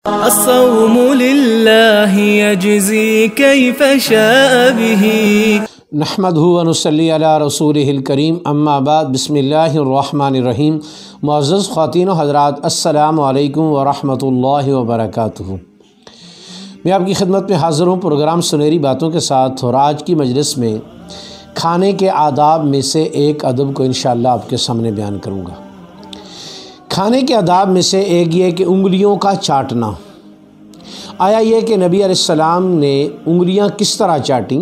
الصوم لله يجزي كيف شاء به نحمدہ ونصلی علی رسولہ الکریم اما بعد بسم اللہ الرحمن الرحیم۔ معزز خواتین و حضرات، السلام علیکم ورحمۃ اللہ وبرکاتہ۔ میں آپ کی خدمت میں حاضر ہوں پروگرام سنہری باتوں کے ساتھ، اور آج کی مجلس میں کھانے کے آداب میں سے ایک ادب کو انشاءاللہ آپ کے سامنے بیان کروں گا۔ کھانے کے آداب میں سے ایک یہ کہ انگلیوں کا چاٹنا۔ آیا یہ کہ نبی علیہ السلام نے انگلیاں کس طرح چاٹیں،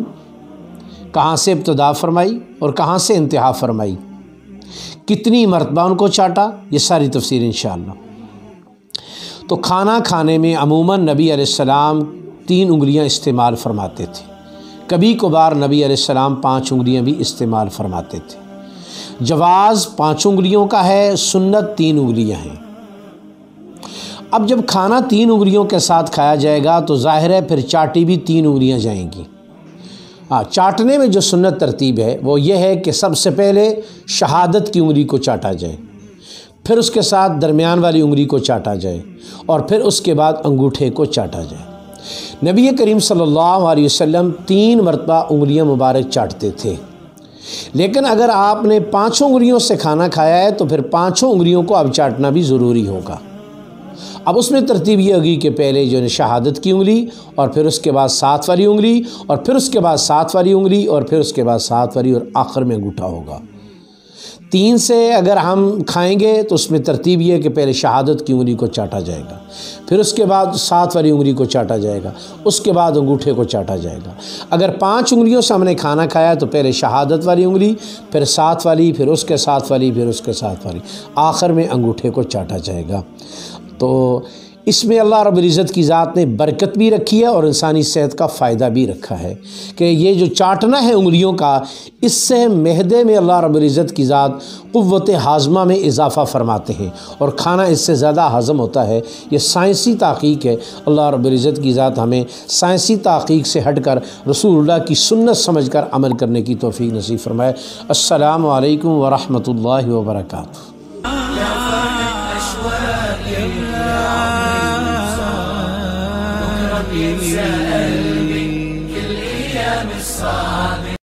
کہاں سے ابتدا فرمائی اور کہاں سے انتہا فرمائی، کتنی مرتبہ ان کو چاٹا، یہ ساری تفصیل انشاءاللہ۔ تو کھانا کھانے میں عموماً نبی علیہ السلام 3 انگلیاں استعمال فرماتے تھے، کبھی کبھار نبی علیہ السلام 5 انگلیاں بھی استعمال فرماتے تھے۔ جواز 5 انگلیوں کا ہے، سنت 3 انگلیاں ہیں۔ اب جب کھانا 3 انگلیوں کے ساتھ کھایا جائے گا تو ظاہر ہے پھر چاٹی بھی 3 انگلیاں جائیں گی۔ چاٹنے میں جو سنت ترتیب ہے وہ یہ ہے کہ سب سے پہلے شہادت کی انگلی کو چاٹا جائے، پھر اس کے ساتھ درمیان والی انگلی کو چاٹا جائے، اور پھر اس کے بعد انگوٹھے کو چاٹا جائے۔ نبی کریم صلی اللہ علیہ وسلم 3 مرتبہ انگلیاں مبارک چاٹتے تھے، لیکن اگر آپ نے 5 انگلیوں سے کھانا کھایا ہے تو پھر 5 انگلیوں کو اب چاٹنا بھی ضروری ہوگا۔ اب اس میں ترتیب یہ ہوگی کہ پہلے جو ہے شہادت کی انگلی، اور پھر اس کے بعد 7 والی انگلی، اور پھر اس کے بعد 7 والی انگلی، اور پھر اس کے بعد 7 والی، اور آخر میں انگوٹھا ہوگا۔ 3 سے اگر ہم کھائیں گے تو اس میں ترتیب یہ ہے کہ پہلے شہادت کی انگلی کو چاٹا جائے گا، پھر اس کے بعد 7 والی انگلی کو چاٹا جائے گا، اس کے بعد انگوٹھے کو چاٹا جائے گا۔ اگر 5 انگلیوں سے ہم نے کھانا کھایا تو پہلے شہادت والی انگلی، پھر 7 والی، پھر اس کے 7 والی، پھر اس کے 7 والی، آخر میں انگوٹھے کو چاٹا جائے گا۔ تو اس میں اللہ رب العزت کی ذات نے برکت بھی رکھی ہے اور انسانی صحت کا فائدہ بھی رکھا ہے کہ یہ جو چاٹنا ہے انگلیوں کا، اس سے معدے میں اللہ رب العزت کی ذات قوت ہاضمہ میں اضافہ فرماتے ہیں اور کھانا اس سے زیادہ ہضم ہوتا ہے۔ یہ سائنسی تحقیق ہے۔ اللہ رب العزت کی ذات ہمیں سائنسی تحقیق سے ہٹ کر رسول اللہ کی سنت سمجھ کر عمل کرنے کی توفیق نصیب فرمائے۔ السلام علیکم ورحمۃ اللہ وبرکاتہ۔ سأل